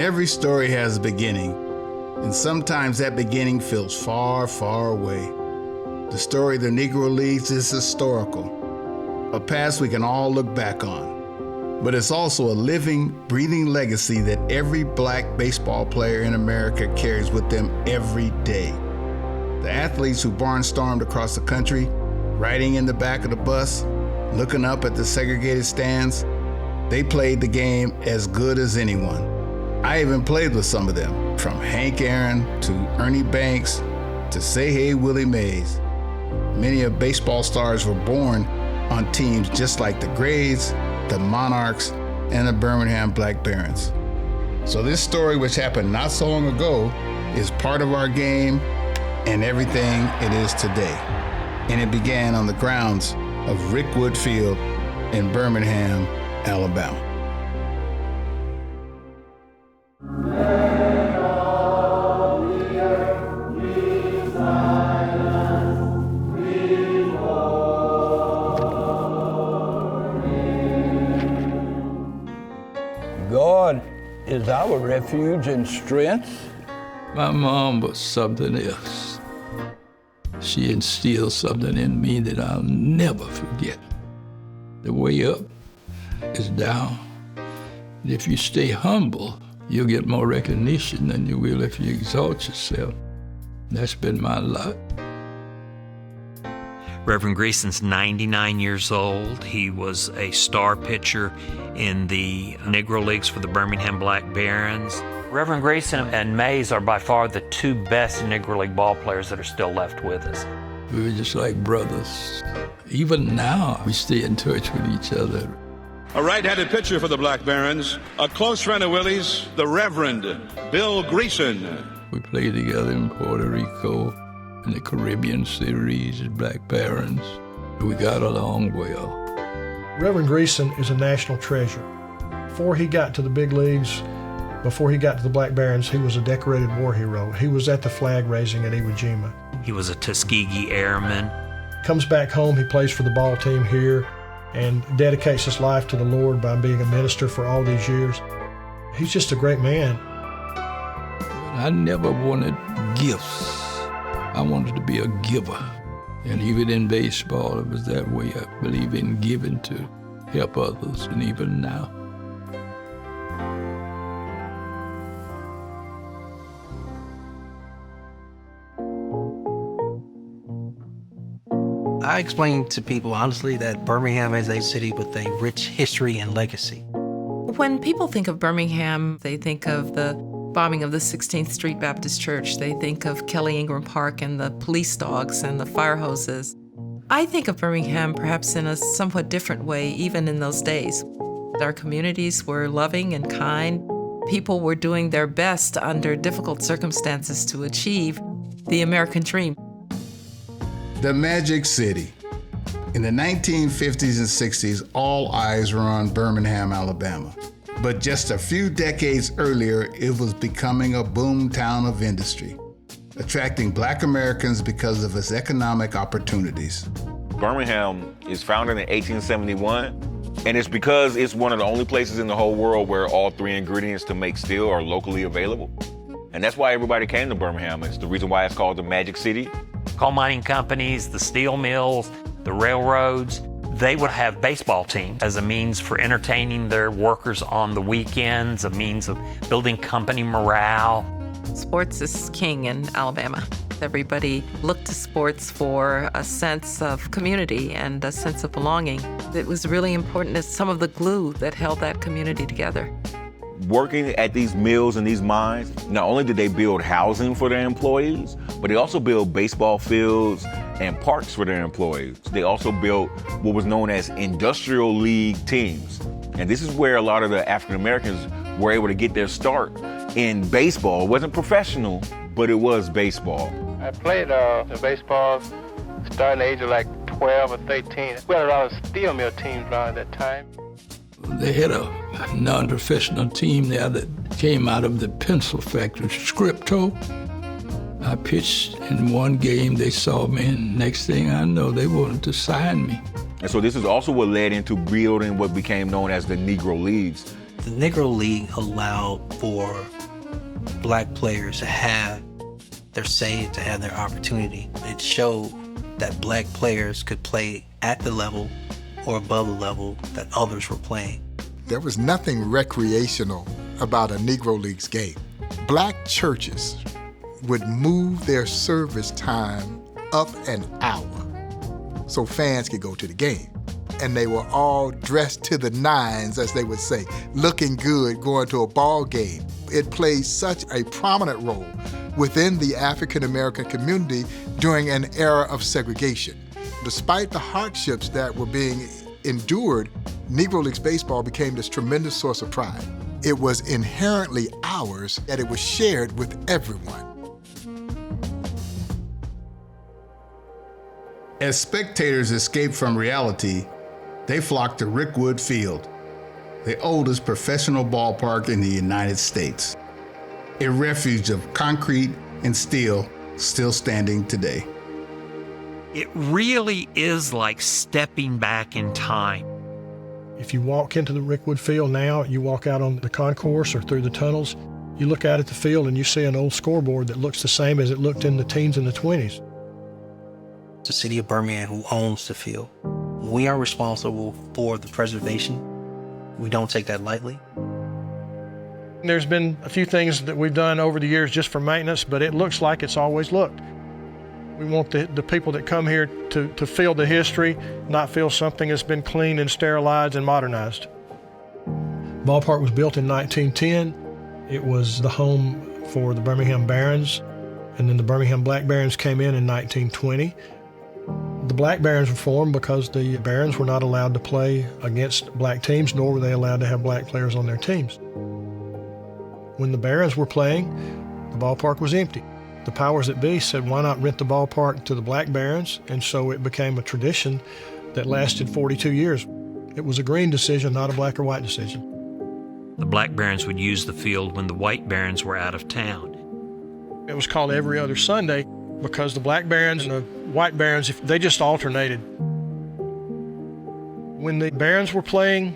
Every story has a beginning, and sometimes that beginning feels far, far away. The story of the Negro Leagues is historical, a past we can all look back on. But it's also a living, breathing legacy that every black baseball player in America carries with them every day. The athletes who barnstormed across the country, riding in the back of the bus, looking up at the segregated stands, they played the game as good as anyone. I even played with some of them, from Hank Aaron to Ernie Banks to Say Hey Willie Mays. Many of baseball stars were born on teams just like the Grays, the Monarchs, and the Birmingham Black Barons. So this story, which happened not so long ago, is part of our game and everything it is today. And it began on the grounds of Rickwood Field in Birmingham, Alabama. God is our refuge and strength. My mom was something else. She instilled something in me that I'll never forget. The way up is down. And if you stay humble, you'll get more recognition than you will if you exalt yourself. That's been my lot. Reverend Greason's 99 years old. He was a star pitcher in the Negro Leagues for the Birmingham Black Barons. Reverend Greason and Mays are by far the two best Negro League ball players that are still left with us. We were just like brothers. Even now, we stay in touch with each other. A right-handed pitcher for the Black Barons, a close friend of Willie's, the Reverend Bill Greason. We played together in Puerto Rico, in the Caribbean series, Black Barons. We got along well. Reverend Greason is a national treasure. Before he got to the big leagues, before he got to the Black Barons, he was a decorated war hero. He was at the flag raising at Iwo Jima. He was a Tuskegee Airman. Comes back home, he plays for the ball team here and dedicates his life to the Lord by being a minister for all these years. He's just a great man. I never wanted gifts. I wanted to be a giver. And even in baseball, it was that way. I believe in giving to help others, and even now. I explain to people honestly that Birmingham is a city with a rich history and legacy. When people think of Birmingham, they think of the bombing of the 16th Street Baptist Church. They think of Kelly Ingram Park and the police dogs and the fire hoses. I think of Birmingham perhaps in a somewhat different way, even in those days. Our communities were loving and kind. People were doing their best under difficult circumstances to achieve the American dream. The Magic City. In the 1950s and 60s, all eyes were on Birmingham, Alabama. But just a few decades earlier, it was becoming a boom town of industry, attracting Black Americans because of its economic opportunities. Birmingham is founded in 1871, and it's because it's one of the only places in the whole world where all three ingredients to make steel are locally available. And that's why everybody came to Birmingham. It's the reason why it's called the Magic City. Coal mining companies, the steel mills, the railroads, they would have baseball teams as a means for entertaining their workers on the weekends, a means of building company morale. Sports is king in Alabama. Everybody looked to sports for a sense of community and a sense of belonging. It was really important as some of the glue that held that community together. Working at these mills and these mines, not only did they build housing for their employees, but they also built baseball fields and parks for their employees. They also built what was known as industrial league teams. And this is where a lot of the African Americans were able to get their start in baseball. It wasn't professional, but it was baseball. I played baseball starting at the age of like 12 or 13. We had a lot of steel mill teams around that time. They had a non-professional team there that came out of the pencil factory, Scripto. I pitched in one game, they saw me, and next thing I know, they wanted to sign me. And so this is also what led into building what became known as the Negro Leagues. The Negro League allowed for black players to have their say, to have their opportunity. It showed that black players could play at the level or above the level that others were playing. There was nothing recreational about a Negro Leagues game. Black churches would move their service time up an hour so fans could go to the game. And they were all dressed to the nines, as they would say, looking good going to a ball game. It played such a prominent role within the African American community during an era of segregation. Despite the hardships that were being endured, Negro Leagues baseball became this tremendous source of pride. It was inherently ours, that it was shared with everyone. As spectators escaped from reality, they flocked to Rickwood Field, the oldest professional ballpark in the United States, a refuge of concrete and steel still standing today. It really is like stepping back in time. If you walk into the Rickwood Field now, you walk out on the concourse or through the tunnels, you look out at the field and you see an old scoreboard that looks the same as it looked in the teens and the 20s. It's the city of Birmingham who owns the field. We are responsible for the preservation. We don't take that lightly. There's been a few things that we've done over the years just for maintenance, but it looks like it's always looked. We want the people that come here to feel the history, not feel something that's been cleaned and sterilized and modernized. Ballpark was built in 1910. It was the home for the Birmingham Barons, and then the Birmingham Black Barons came in 1920. The Black Barons were formed because the Barons were not allowed to play against black teams, nor were they allowed to have black players on their teams. When the Barons were playing, the ballpark was empty. The powers that be said, why not rent the ballpark to the Black Barons? And so it became a tradition that lasted 42 years. It was a green decision, not a black or white decision. The Black Barons would use the field when the White Barons were out of town. It was called every other Sunday because the Black Barons and the White Barons, they just alternated. When the Barons were playing,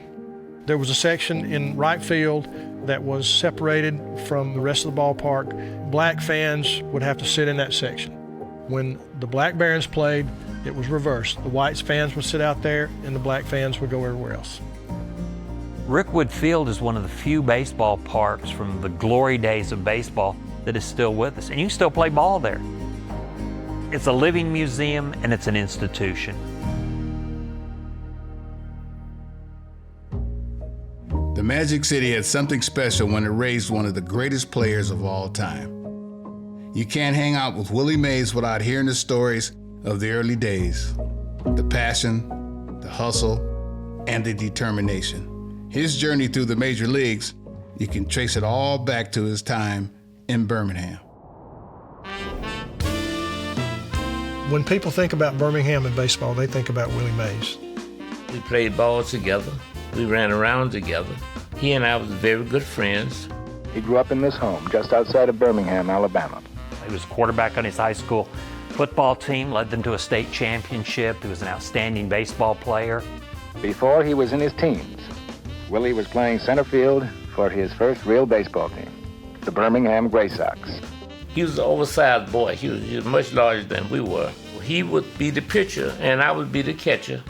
there was a section in right field that was separated from the rest of the ballpark. Black fans would have to sit in that section. When the Black Barons played, it was reversed. The white fans would sit out there and the black fans would go everywhere else. Rickwood Field is one of the few baseball parks from the glory days of baseball that is still with us, and you can still play ball there. It's a living museum and it's an institution. The Magic City had something special when it raised one of the greatest players of all time. You can't hang out with Willie Mays without hearing the stories of the early days, the passion, the hustle, and the determination. His journey through the major leagues, you can trace it all back to his time in Birmingham. When people think about Birmingham and baseball, they think about Willie Mays. We played ball together. We ran around together. He and I was very good friends. He grew up in this home just outside of Birmingham, Alabama. He was quarterback on his high school football team, led them to a state championship. He was an outstanding baseball player. Before he was in his teens, Willie was playing center field for his first real baseball team, the Birmingham Gray Sox. He was an oversized boy. He was much larger than we were. He would be the pitcher, and I would be the catcher.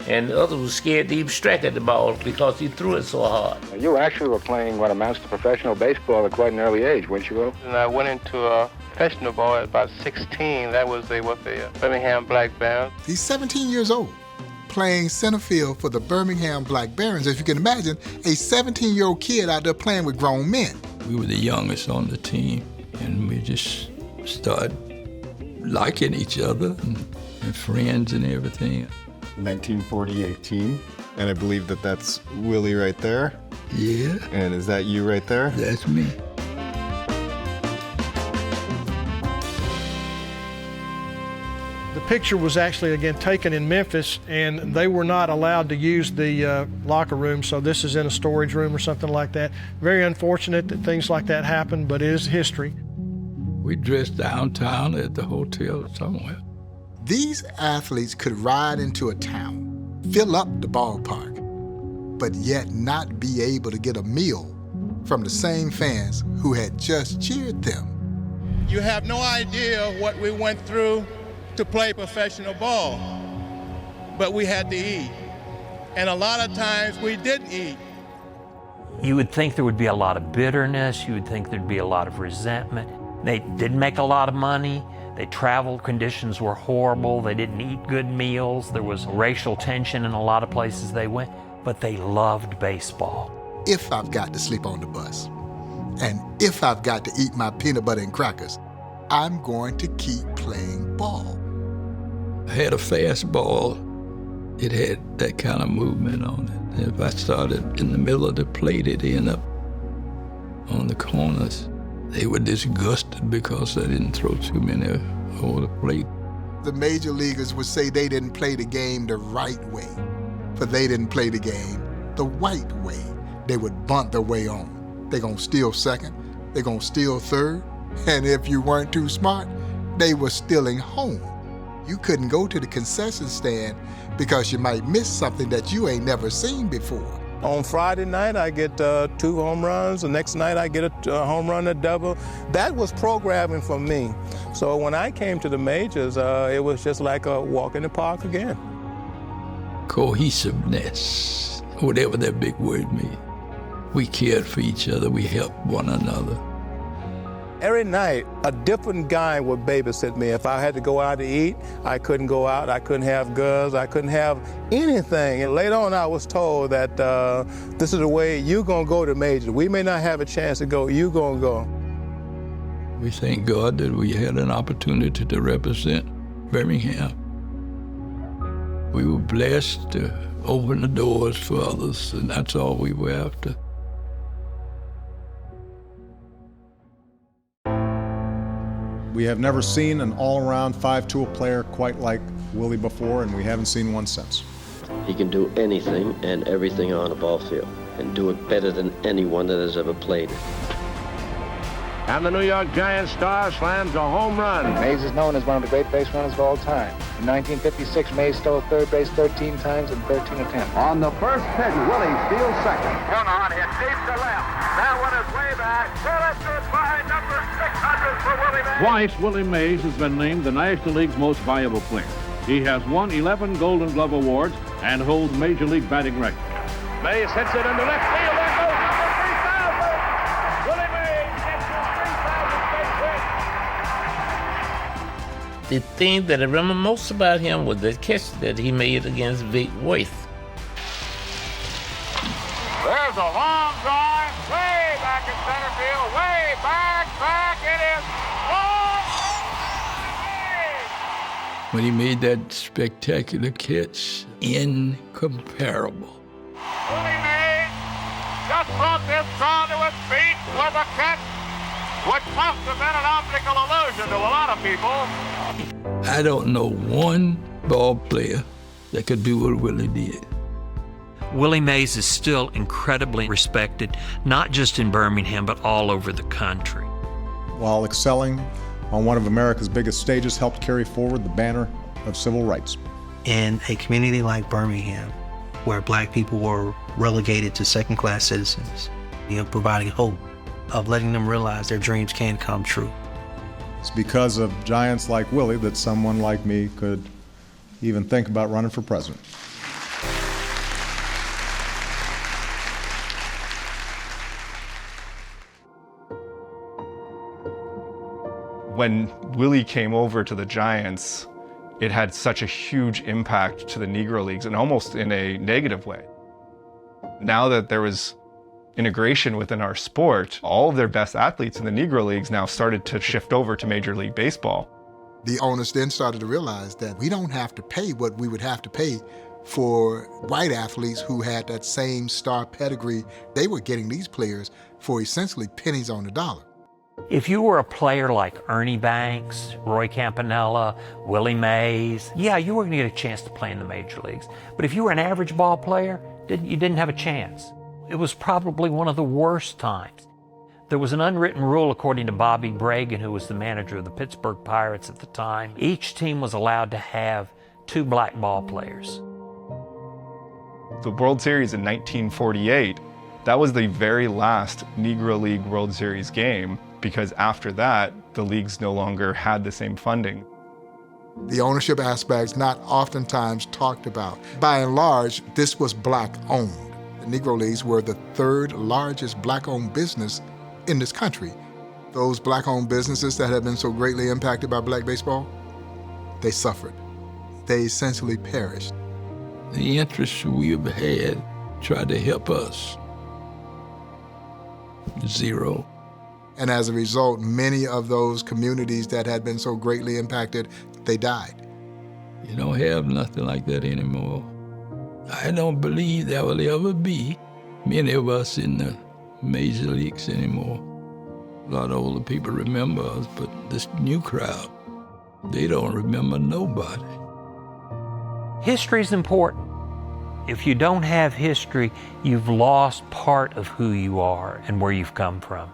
And the others were scared to even strike at the ball because he threw it so hard. You actually were playing what amounts to professional baseball at quite an early age, weren't you, Will? And I went into professional ball at about 16. That was with the Birmingham Black Barons. He's 17 years old, playing center field for the Birmingham Black Barons. As you can imagine, a 17-year-old kid out there playing with grown men. We were the youngest on the team, and we just started liking each other and friends and everything. 1940-18, and I believe that's Willie right there. Yeah. And is that you right there? That's me. The picture was actually, again, taken in Memphis, and they were not allowed to use the locker room, so this is in a storage room or something like that. Very unfortunate that things like that happen, but it is history. We dressed downtown at the hotel somewhere. These athletes could ride into a town, fill up the ballpark, but yet not be able to get a meal from the same fans who had just cheered them. You have no idea what we went through to play professional ball, but we had to eat. And a lot of times we didn't eat. You would think there would be a lot of bitterness. You would think there'd be a lot of resentment. They didn't make a lot of money. They traveled, conditions were horrible. They didn't eat good meals. There was racial tension in a lot of places they went, but they loved baseball. If I've got to sleep on the bus, and if I've got to eat my peanut butter and crackers, I'm going to keep playing ball. I had a fast ball. It had that kind of movement on it. And if I started in the middle of the plate, it'd end up on the corners. They were disgusted because I didn't throw too many over the plate. The major leaguers would say they didn't play the game the right way, but they didn't play the game the white way. They would bunt their way on. They're gonna steal second, they're gonna steal third, and if you weren't too smart, they were stealing home. You couldn't go to the concession stand because you might miss something that you ain't never seen before. On Friday night, I get 2 home runs. The next night, I get a home run, a double. That was programming for me. So when I came to the majors, it was just like a walk in the park again. Cohesiveness, whatever that big word means. We cared for each other. We helped one another. Every night, a different guy would babysit me. If I had to go out to eat, I couldn't go out. I couldn't have girls. I couldn't have anything. And later on, I was told that this is the way you're going to go to majors. We may not have a chance to go. You're going to go. We thank God that we had an opportunity to represent Birmingham. We were blessed to open the doors for others, and that's all we were after. We have never seen an all-around 5-tool player quite like Willie before, and we haven't seen one since. He can do anything and everything on a ball field, and do it better than anyone that has ever played it. And the New York Giants star slams a home run. Mays is known as one of the great base runners of all time. In 1956, Mays stole third base 13 times in 13 attempts. On the first pitch, Willie steals second. Swung on, hit deep to left. That one is way back. Selected by number 600 for Willie Mays. Twice, Willie Mays has been named the National League's most valuable player. He has won 11 Golden Glove awards and holds Major League batting record. Mays hits it into left field. There goes number 3,000. Willie Mays gets his 3,000th base hit. The thing that I remember most about him was the catch that he made against Vic Waith. There's a long drive, way back in center field, way back, it is long. When he made that spectacular catch, incomparable. Willie Mays just brought this ball to his feet with a catch, which must have been an optical illusion to a lot of people. I don't know one ball player that could do what Willie did. Willie Mays is still incredibly respected, not just in Birmingham, but all over the country. While excelling on one of America's biggest stages, helped carry forward the banner of civil rights. In a community like Birmingham, where black people were relegated to second-class citizens, providing hope of letting them realize their dreams can come true. It's because of giants like Willie that someone like me could even think about running for president. When Willie came over to the Giants, it had such a huge impact to the Negro Leagues, and almost in a negative way. Now that there was integration within our sport, all of their best athletes in the Negro Leagues now started to shift over to Major League Baseball. The owners then started to realize that we don't have to pay what we would have to pay for white athletes who had that same star pedigree. They were getting these players for essentially pennies on the dollar. If you were a player like Ernie Banks, Roy Campanella, Willie Mays, yeah, you were going to get a chance to play in the major leagues. But if you were an average ball player, you didn't have a chance. It was probably one of the worst times. There was an unwritten rule, according to Bobby Bragan, who was the manager of the Pittsburgh Pirates at the time. Each team was allowed to have 2 black ball players. The World Series in 1948, that was the very last Negro League World Series game, because after that, the leagues no longer had the same funding. The ownership aspect's not oftentimes talked about. By and large, this was black-owned. The Negro Leagues were the third largest black-owned business in this country. Those black-owned businesses that have been so greatly impacted by black baseball, they suffered. They essentially perished. The interests we've had tried to help us. Zero. And as a result, many of those communities that had been so greatly impacted, they died. You don't have nothing like that anymore. I don't believe there will ever be many of us in the major leagues anymore. A lot of older people remember us, but this new crowd, they don't remember nobody. History's important. If you don't have history, you've lost part of who you are and where you've come from.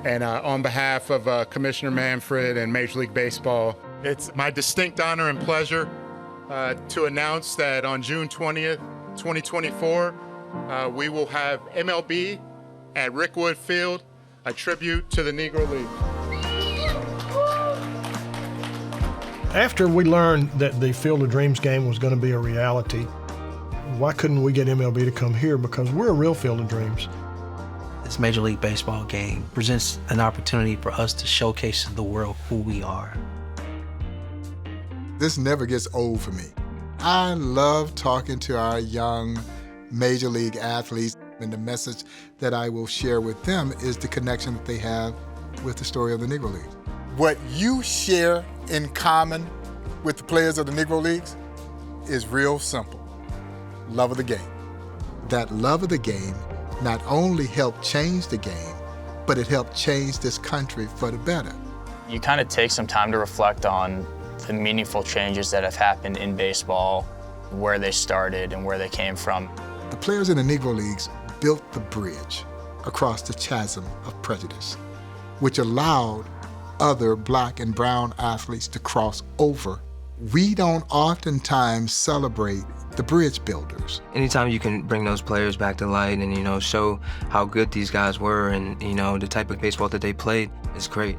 And on behalf of Commissioner Manfred and Major League Baseball, it's my distinct honor and pleasure to announce that on June 20th, 2024, we will have MLB at Rickwood Field, a tribute to the Negro Leagues. After we learned that the Field of Dreams game was going to be a reality, why couldn't we get MLB to come here? Because we're a real Field of Dreams. This Major League Baseball game presents an opportunity for us to showcase to the world who we are. This never gets old for me. I love talking to our young Major League athletes, and the message that I will share with them is the connection that they have with the story of the Negro Leagues. What you share in common with the players of the Negro Leagues is real simple. Love of the game. That love of the game not only helped change the game, but it helped change this country for the better. You kind of take some time to reflect on the meaningful changes that have happened in baseball, where they started and where they came from. The players in the Negro Leagues built the bridge across the chasm of prejudice, which allowed other black and brown athletes to cross over. We don't oftentimes celebrate the bridge builders. Anytime you can bring those players back to light and, show how good these guys were and, the type of baseball that they played is great.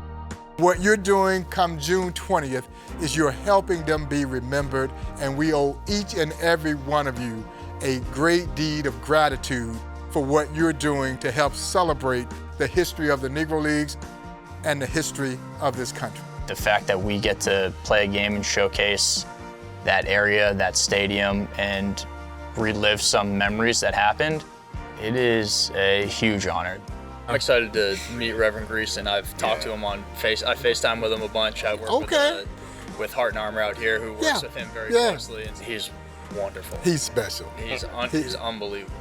What you're doing come June 20th is you're helping them be remembered, and we owe each and every one of you a great deed of gratitude for what you're doing to help celebrate the history of the Negro Leagues and the history of this country. The fact that we get to play a game and showcase that area, that stadium, and relive some memories that happened, it is a huge honor. I'm excited to meet Reverend Greason. I've talked to him on I FaceTime with him a bunch. I work with Heart and Armor out here, who works with him very closely, and he's wonderful. He's special. He's unbelievable.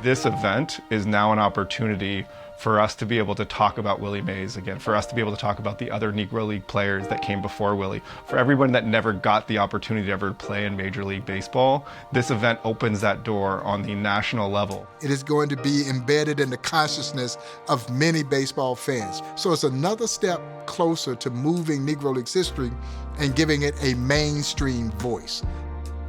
This event is now an opportunity for us to be able to talk about Willie Mays again, for us to be able to talk about the other Negro League players that came before Willie. For everyone that never got the opportunity to ever play in Major League Baseball, this event opens that door on the national level. It is going to be embedded in the consciousness of many baseball fans. So it's another step closer to moving Negro Leagues history and giving it a mainstream voice.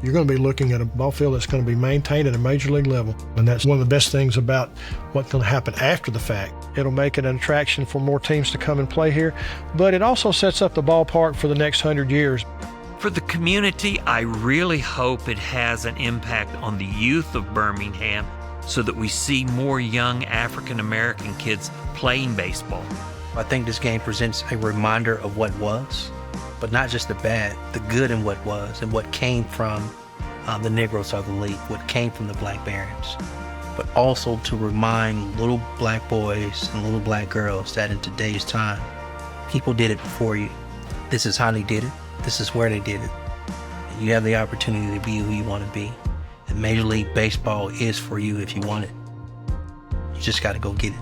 You're going to be looking at a ball field that's going to be maintained at a major league level. And that's one of the best things about what's going to happen after the fact. It'll make it an attraction for more teams to come and play here, but it also sets up the ballpark for the next 100 years. For the community, I really hope it has an impact on the youth of Birmingham so that we see more young African American kids playing baseball. I think this game presents a reminder of what was, but not just the bad, the good in what was and what came from the Negroes of the League, what came from the Black Barons, but also to remind little black boys and little black girls that in today's time, people did it before you. This is how they did it. This is where they did it. And you have the opportunity to be who you want to be. And Major League Baseball is for you if you want it. You just got to go get it.